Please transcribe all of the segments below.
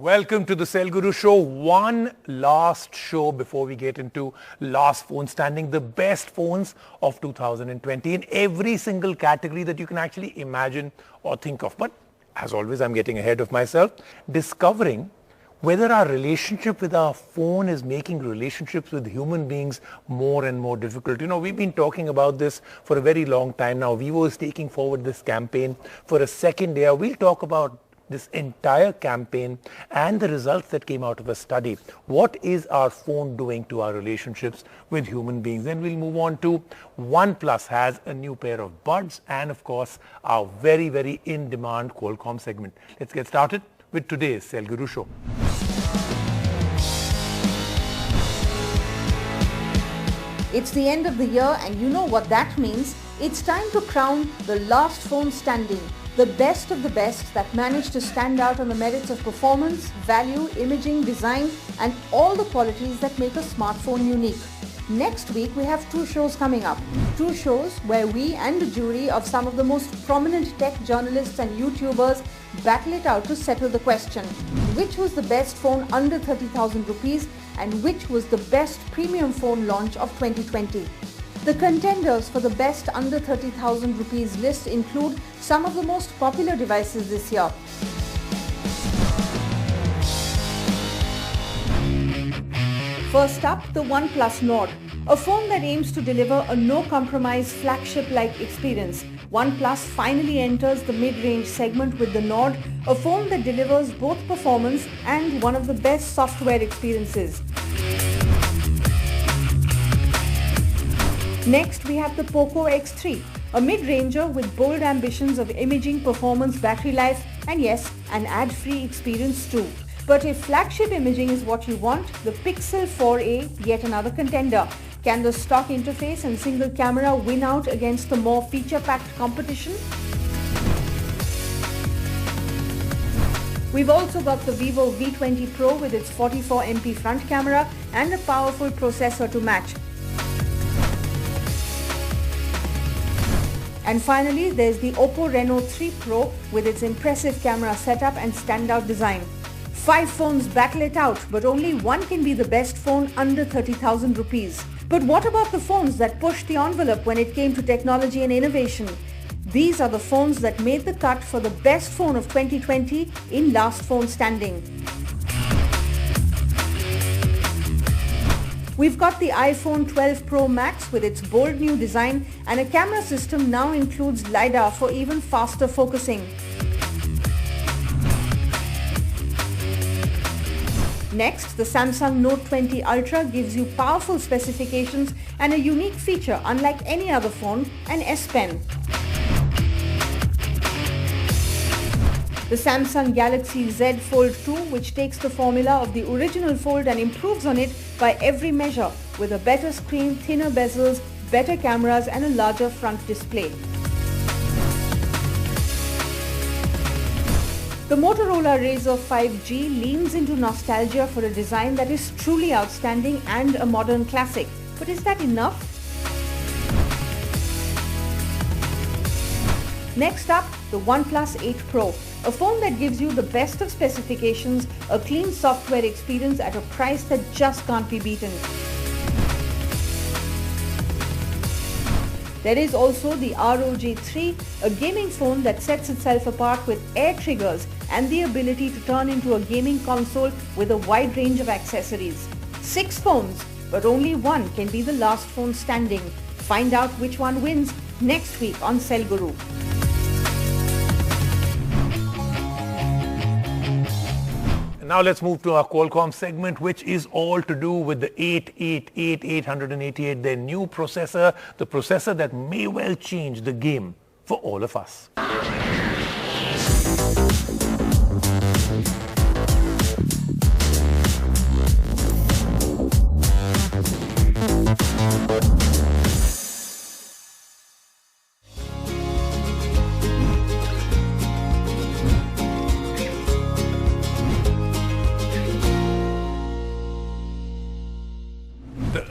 Welcome to the Cell Guru Show. One last show before we get into last phone standing, the best phones of 2020 in every single category that you can actually imagine or think of. But as always, I'm getting ahead of myself, discovering whether our relationship with our phone is making relationships with human beings more and more difficult. You know, we've been talking about this for a very long time now. Vivo is taking forward this campaign for a second year. We'll talk about this entire campaign and the results that came out of a study. What is our phone doing to our relationships with human beings? Then we'll move on to OnePlus has a new pair of buds and of course our very, very in-demand Qualcomm segment. Let's get started with today's Cell Guru Show. It's the end of the year and you know what that means. It's time to crown the last phone standing. The best of the best that managed to stand out on the merits of performance, value, imaging, design and all the qualities that make a smartphone unique. Next week we have two shows coming up. Two shows where we and the jury of some of the most prominent tech journalists and YouTubers battle it out to settle the question. Which was the best phone under 30,000 rupees and which was the best premium phone launch of 2020? The contenders for the best under 30,000 rupees list include some of the most popular devices this year. First up, the OnePlus Nord, a phone that aims to deliver a no-compromise flagship-like experience. OnePlus finally enters the mid-range segment with the Nord, a phone that delivers both performance and one of the best software experiences. Next, we have the Poco X3, a mid-ranger with bold ambitions of imaging, performance, battery life, and yes, an ad-free experience too. But if flagship imaging is what you want, the Pixel 4a, yet another contender. Can the stock interface and single camera win out against the more feature-packed competition? We've also got the Vivo V20 Pro with its 44MP front camera and a powerful processor to match. And finally, there's the Oppo Reno 3 Pro with its impressive camera setup and standout design. 5 phones battle it out, but only one can be the best phone under 30,000 rupees. But what about the phones that pushed the envelope when it came to technology and innovation? These are the phones that made the cut for the best phone of 2020 in last phone standing. We've got the iPhone 12 Pro Max with its bold new design and a camera system now includes LiDAR for even faster focusing. Next, the Samsung Note 20 Ultra gives you powerful specifications and a unique feature unlike any other phone, an S Pen. The Samsung Galaxy Z Fold 2, which takes the formula of the original Fold and improves on it by every measure with a better screen, thinner bezels, better cameras and a larger front display. The Motorola Razr 5G leans into nostalgia for a design that is truly outstanding and a modern classic. But is that enough? Next up, the OnePlus 8 Pro, a phone that gives you the best of specifications, a clean software experience at a price that just can't be beaten. There is also the ROG 3, a gaming phone that sets itself apart with air triggers and the ability to turn into a gaming console with a wide range of accessories. 6 phones, but only one can be the last phone standing. Find out which one wins next week on Cell Guru. Now let's move to our Qualcomm segment, which is all to do with the 888, their new processor, the processor that may well change the game for all of us.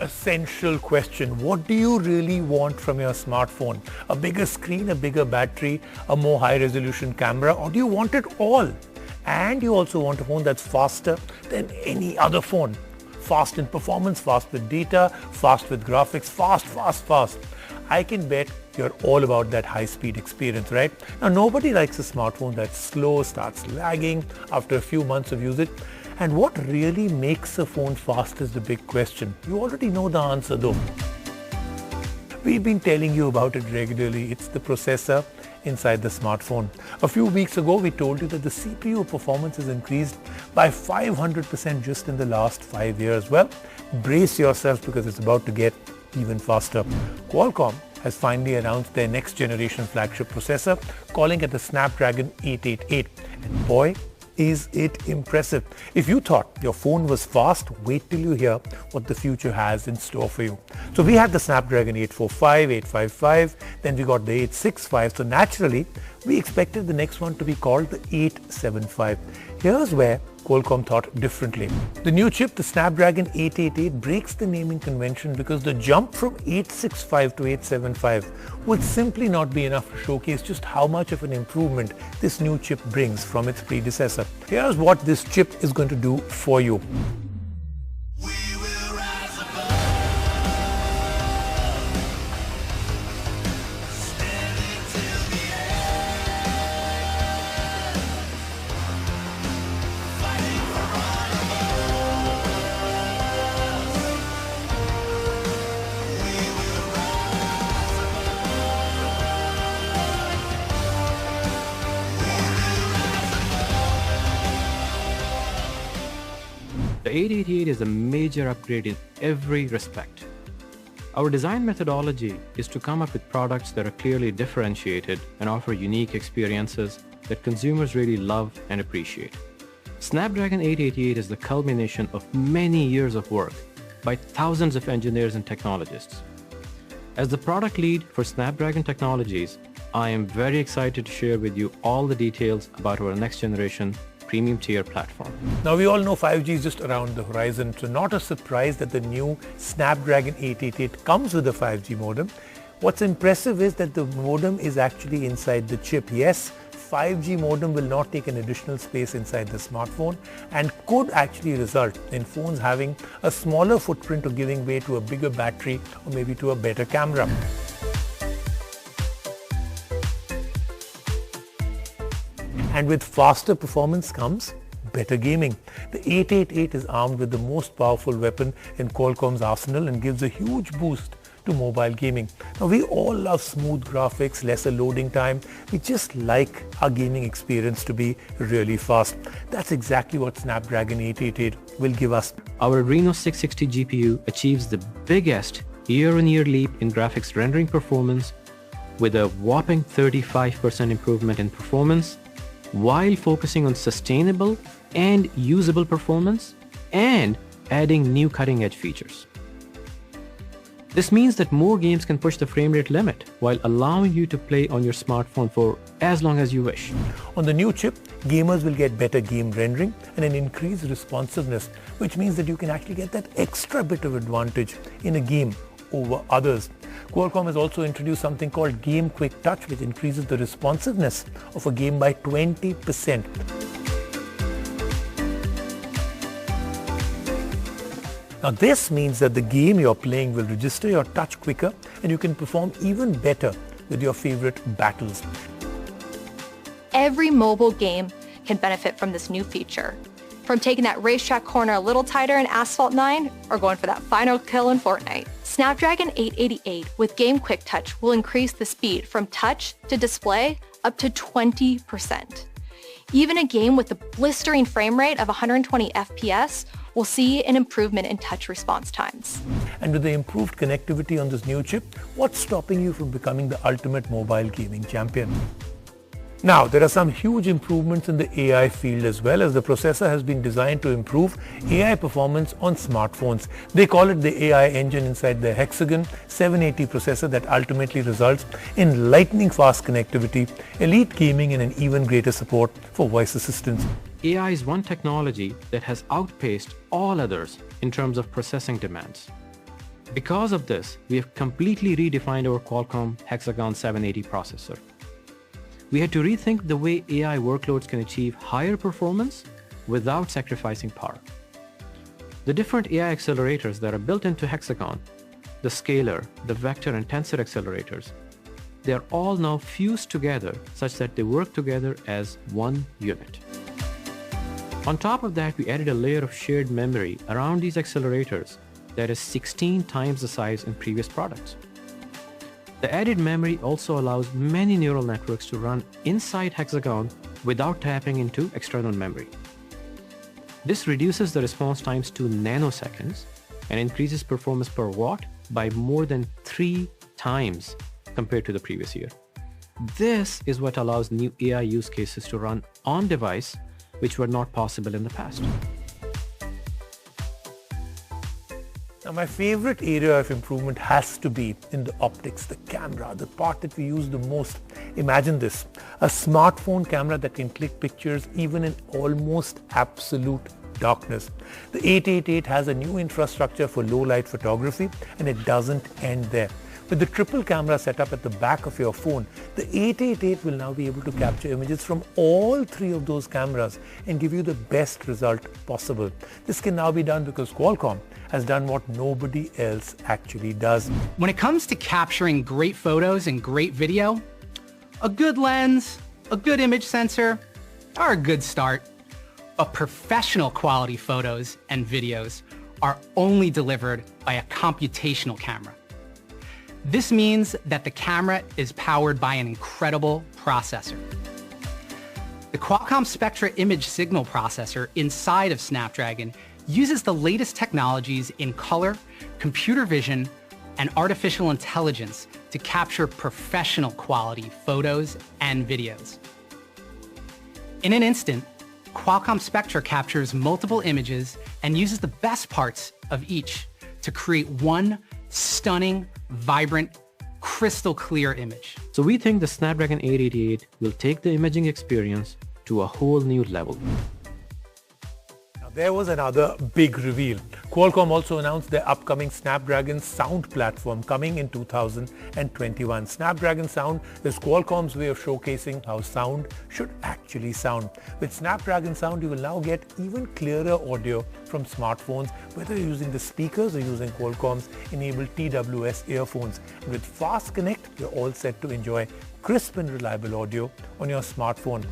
Essential question. What do you really want from your smartphone? A bigger screen, a bigger battery, a more high resolution camera, or do you want it all? and you also want a phone that's faster than any other phone. Fast in performance, fast with data, fast with graphics, fast. I can bet you're all about that high-speed experience, right? Now, nobody likes a smartphone that's slow, starts lagging after a few months of usage. And what really makes a phone fast is the big question. You already know the answer though. We've been telling you about it regularly. It's the processor inside the smartphone. A few weeks ago, we told you that the CPU performance has increased by 500% just in the last 5 years. Well, brace yourself because it's about to get even faster. Qualcomm has finally announced their next generation flagship processor, calling it the Snapdragon 888. And boy, is it impressive. If you thought your phone was fast, wait till you hear what the future has in store for you. So we had the Snapdragon 845, 855, then we got the 865. So naturally, we expected the next one to be called the 875. Here's where Qualcomm thought differently. The new chip, the Snapdragon 888, breaks the naming convention because the jump from 865 to 875 would simply not be enough to showcase just how much of an improvement this new chip brings from its predecessor. Here's what this chip is going to do for you. The 888 is a major upgrade in every respect. Our design methodology is to come up with products that are clearly differentiated and offer unique experiences that consumers really love and appreciate. Snapdragon 888 is the culmination of many years of work by thousands of engineers and technologists. As the product lead for Snapdragon Technologies, I am very excited to share with you all the details about our next generation premium tier platform. Now we all know 5G is just around the horizon, so not a surprise that the new Snapdragon 888 comes with a 5G modem. What's impressive is that the modem is actually inside the chip. Yes, 5G modem will not take an additional space inside the smartphone and could actually result in phones having a smaller footprint or giving way to a bigger battery or maybe to a better camera. And with faster performance comes better gaming. The 888 is armed with the most powerful weapon in Qualcomm's arsenal and gives a huge boost to mobile gaming. Now we all love smooth graphics, lesser loading time. We just like our gaming experience to be really fast. That's exactly what Snapdragon 888 will give us. Our Adreno 660 GPU achieves the biggest year-on-year leap in graphics rendering performance with a whopping 35% improvement in performance, while focusing on sustainable and usable performance and adding new cutting-edge features. This means that more games can push the frame rate limit while allowing you to play on your smartphone for as long as you wish. On the new chip, gamers will get better game rendering and an increased responsiveness, which means that you can actually get that extra bit of advantage in a game over others. Qualcomm has also introduced something called Game Quick Touch, which increases the responsiveness of a game by 20%. Now this means that the game you're playing will register your touch quicker and you can perform even better with your favorite battles. Every mobile game can benefit from this new feature. From taking that racetrack corner a little tighter in Asphalt 9 or going for that final kill in Fortnite. Snapdragon 888 with Game Quick Touch will increase the speed from touch to display up to 20%. Even a game with a blistering frame rate of 120 FPS will see an improvement in touch response times. And with the improved connectivity on this new chip, what's stopping you from becoming the ultimate mobile gaming champion? Now, there are some huge improvements in the AI field as well, as the processor has been designed to improve AI performance on smartphones. They call it the AI engine inside the Hexagon 780 processor that ultimately results in lightning fast connectivity, elite gaming, and an even greater support for voice assistants. AI is one technology that has outpaced all others in terms of processing demands. Because of this, we have completely redefined our Qualcomm Hexagon 780 processor. we had to rethink the way AI workloads can achieve higher performance without sacrificing power. The different AI accelerators that are built into Hexagon, the scalar, the vector and tensor accelerators, they are all now fused together such that they work together as one unit. On top of that, we added a layer of shared memory around these accelerators that is 16 times the size in previous products. The added memory also allows many neural networks to run inside Hexagon without tapping into external memory. This reduces the response times to nanoseconds and increases performance per watt by more than 3 times compared to the previous year. This is what allows new AI use cases to run on device, which were not possible in the past. Now, my favorite area of improvement has to be in the optics, the camera, the part that we use the most. Imagine this, a smartphone camera that can click pictures even in almost absolute darkness. The 888 has a new infrastructure for low light photography, and it doesn't end there. With the triple camera setup at the back of your phone, the 888 will now be able to capture images from all 3 of those cameras and give you the best result possible. This can now be done because Qualcomm has done what nobody else actually does. When it comes to capturing great photos and great video, a good lens, a good image sensor are a good start. But professional quality photos and videos are only delivered by a computational camera. This means that the camera is powered by an incredible processor. The Qualcomm Spectra image signal processor inside of Snapdragon uses the latest technologies in color, computer vision, and artificial intelligence to capture professional quality photos and videos. In an instant, Qualcomm Spectra captures multiple images and uses the best parts of each to create one stunning, vibrant, crystal clear image. So we think the Snapdragon 888 will take the imaging experience to a whole new level. There was another big reveal. Qualcomm also announced their upcoming Snapdragon Sound platform coming in 2021. Snapdragon Sound is Qualcomm's way of showcasing how sound should actually sound. With Snapdragon Sound, you will now get even clearer audio from smartphones, whether you're using the speakers or using Qualcomm's enabled TWS earphones. And with Fast Connect, you're all set to enjoy crisp and reliable audio on your smartphone.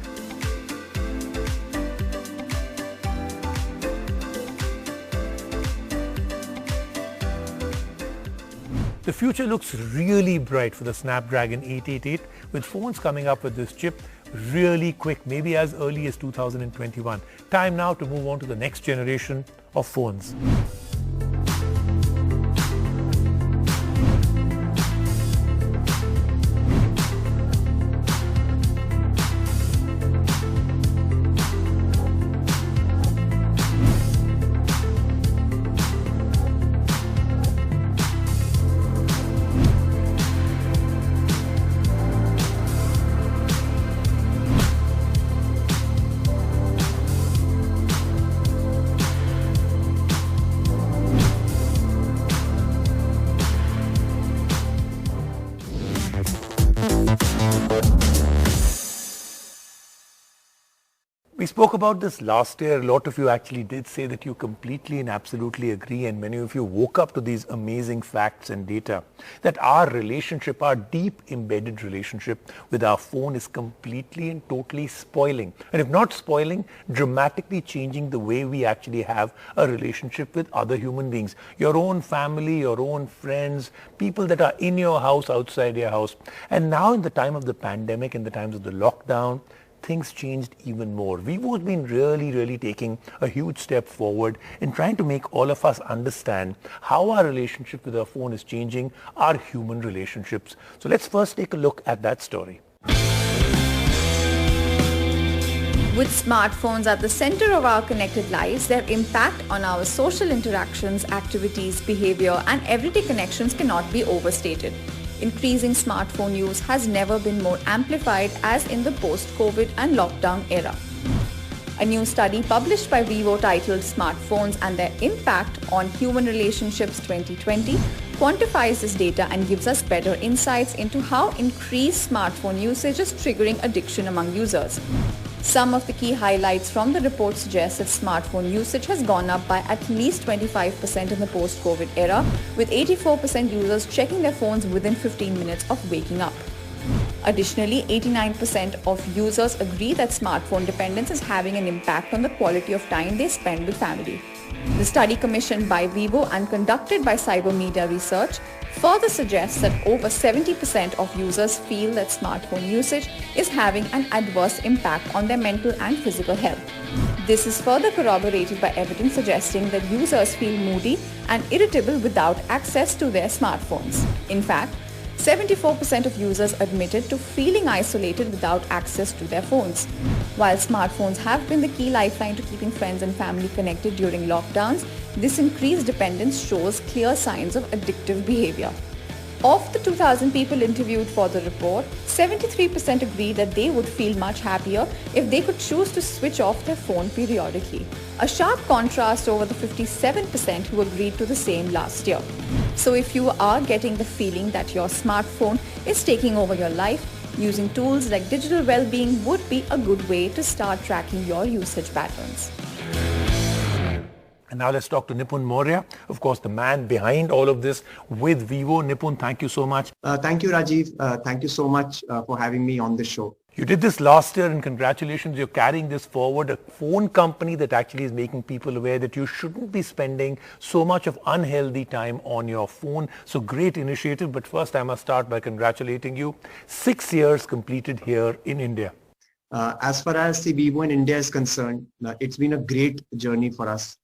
The future looks really bright for the Snapdragon 888, with phones coming up with this chip really quick, maybe as early as 2021. Time now to move on to the next generation of phones. We spoke about this last year. A lot of you actually did say that you completely and absolutely agree, and many of you woke up to these amazing facts and data that our relationship, our deep embedded relationship with our phone is completely and totally spoiling. And if not spoiling, dramatically changing the way we actually have a relationship with other human beings. Your own family, your own friends, people that are in your house, outside your house. And now in the time of the pandemic, in the times of the lockdown, things changed even more. Vivo has been really taking a huge step forward in trying to make all of us understand how our relationship with our phone is changing our human relationships. So let's first take a look at that story. With smartphones at the center of our connected lives, their impact on our social interactions, activities, behavior, and everyday connections cannot be overstated. Increasing smartphone use has never been more amplified as in the post-COVID and lockdown era. A new study published by Vivo titled Smartphones and Their Impact on Human Relationships 2020 quantifies this data and gives us better insights into how increased smartphone usage is triggering addiction among users. Some of the key highlights from the report suggest that smartphone usage has gone up by at least 25% in the post-COVID era, with 84% users checking their phones within 15 minutes of waking up. Additionally, 89% of users agree that smartphone dependence is having an impact on the quality of time they spend with family. The study commissioned by Vivo and conducted by Cyber Media Research further suggests that over 70% of users feel that smartphone usage is having an adverse impact on their mental and physical health. This is further corroborated by evidence suggesting that users feel moody and irritable without access to their smartphones. In fact, 74% of users admitted to feeling isolated without access to their phones. While smartphones have been the key lifeline to keeping friends and family connected during lockdowns, this increased dependence shows clear signs of addictive behavior. Of the 2,000 people interviewed for the report, 73% agreed that they would feel much happier if they could choose to switch off their phone periodically. A sharp contrast over the 57% who agreed to the same last year. So if you are getting the feeling that your smartphone is taking over your life, using tools like digital well-being would be a good way to start tracking your usage patterns. And now let's talk to Nipun Maurya, of course, the man behind all of this with Vivo. Nipun, thank you so much. Thank you, Rajiv. Thank you so much for having me on this show. You did this last year and congratulations. You're carrying this forward. A phone company that actually is making people aware that you shouldn't be spending so much of unhealthy time on your phone. So great initiative. But first, I must start by congratulating you. 6 years completed here in India. As far as the Vivo in India is concerned, it's been a great journey for us.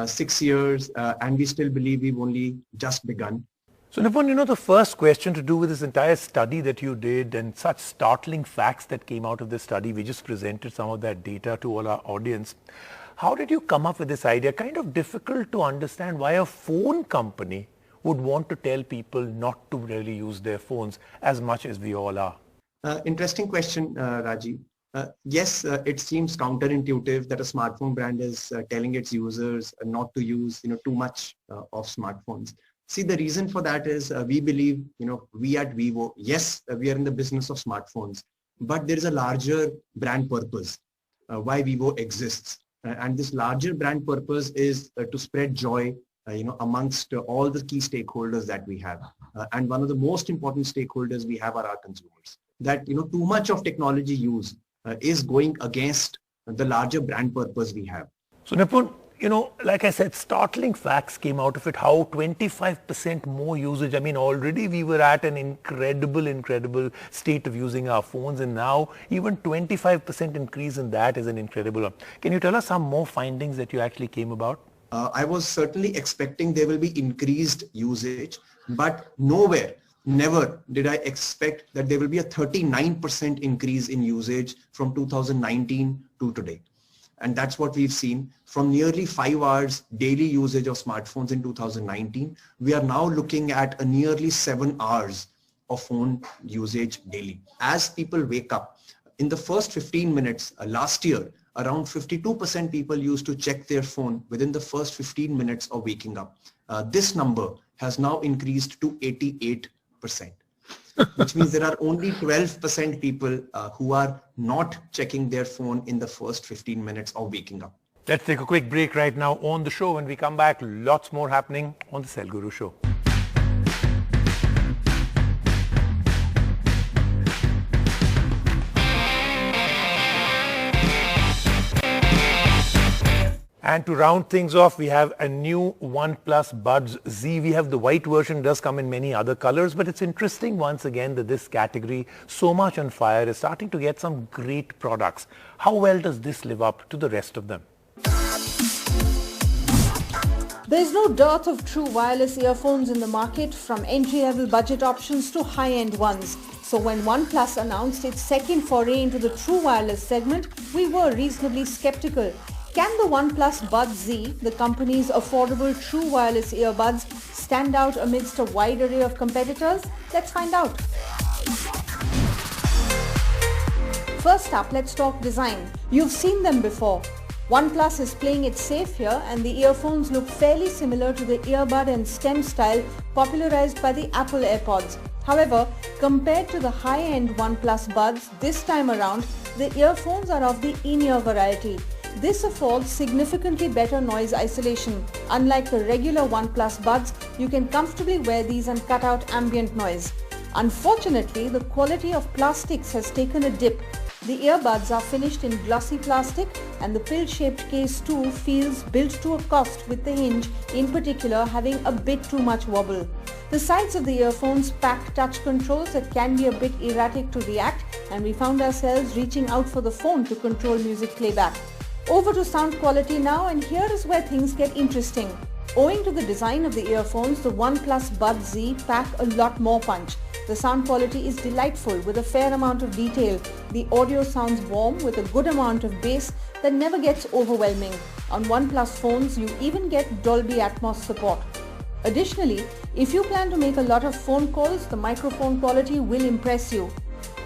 6 years and we still believe we've only just begun. So Nipun, the first question to do with this entire study that you did and such startling facts that came out of this study, we just presented some of that data to all our audience. How did you come up with this idea? Kind of difficult to understand why a phone company would want to tell people not to really use their phones as much as we all are. Interesting question, Rajiv. Yes, it seems counterintuitive that a smartphone brand is telling its users not to use too much of smartphones. See, the reason for that is we believe, we at Vivo, yes, we are in the business of smartphones, but there is a larger brand purpose why Vivo exists. And this larger brand purpose is to spread joy, amongst all the key stakeholders that we have. And one of the most important stakeholders we have are our consumers. That, too much of technology use is going against the larger brand purpose we have. So Nipun, like I said, startling facts came out of it, how 25% more usage. I mean, already we were at an incredible state of using our phones, and now even 25% increase in that is an incredible one. Can you tell us some more findings that you actually came about? I was certainly expecting there will be increased usage, but never did I expect that there will be a 39% increase in usage from 2019 to today. And that's what we've seen. From nearly 5 hours daily usage of smartphones in 2019, we are now looking at a nearly 7 hours of phone usage daily. As people wake up, in the first 15 minutes last year, around 52% people used to check their phone within the first 15 minutes of waking up. This number has now increased to 88%. Which means there are only 12% people who are not checking their phone in the first 15 minutes of waking up. Let's take a quick break right now on the show. When we come back, lots more happening on the Cell Guru Show. And to round things off, we have a new OnePlus Buds Z. We have the white version, does come in many other colors, but it's interesting once again that this category, so much on fire, is starting to get some great products. How well does this live up to the rest of them? There's no dearth of true wireless earphones in the market, from entry-level budget options to high-end ones. So when OnePlus announced its second foray into the true wireless segment, we were reasonably skeptical. Can the OnePlus Buds Z, the company's affordable true wireless earbuds, stand out amidst a wide array of competitors? Let's find out. First up, let's talk design. You've seen them before. OnePlus is playing it safe here, and the earphones look fairly similar to the earbud and stem style popularized by the Apple AirPods. However, compared to the high-end OnePlus Buds, this time around, the earphones are of the in-ear variety. This affords significantly better noise isolation. Unlike the regular OnePlus Buds, you can comfortably wear these and cut out ambient noise. Unfortunately, the quality of plastics has taken a dip. The earbuds are finished in glossy plastic, and the pill-shaped case too feels built to a cost, with the hinge in particular having a bit too much wobble. The sides of the earphones pack touch controls that can be a bit erratic to react, and we found ourselves reaching out for the phone to control music playback. Over to sound quality now, and here is where things get interesting. Owing to the design of the earphones, the OnePlus Buds Z pack a lot more punch. The sound quality is delightful with a fair amount of detail. The audio sounds warm with a good amount of bass that never gets overwhelming. On OnePlus phones, you even get Dolby Atmos support. Additionally, if you plan to make a lot of phone calls, the microphone quality will impress you.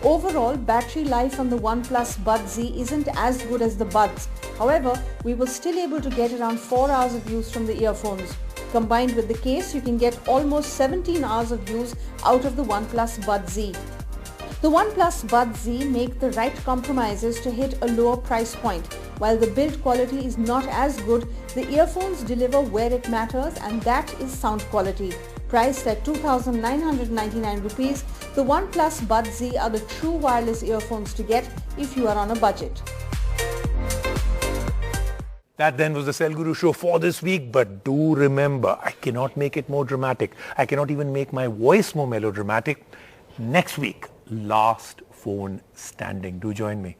Overall, battery life on the OnePlus Buds Z isn't as good as the Buds. However, we were still able to get around 4 hours of use from the earphones. Combined with the case, you can get almost 17 hours of use out of the OnePlus Buds Z. The OnePlus Buds Z make the right compromises to hit a lower price point. While the build quality is not as good, the earphones deliver where it matters, and that is sound quality. Priced at 2,999 rupees, the OnePlus Buds Z are the true wireless earphones to get if you are on a budget. That then was the Cell Guru show for this week, but do remember, I cannot make it more dramatic. I cannot even make my voice more melodramatic. Next week, last phone standing. Do join me.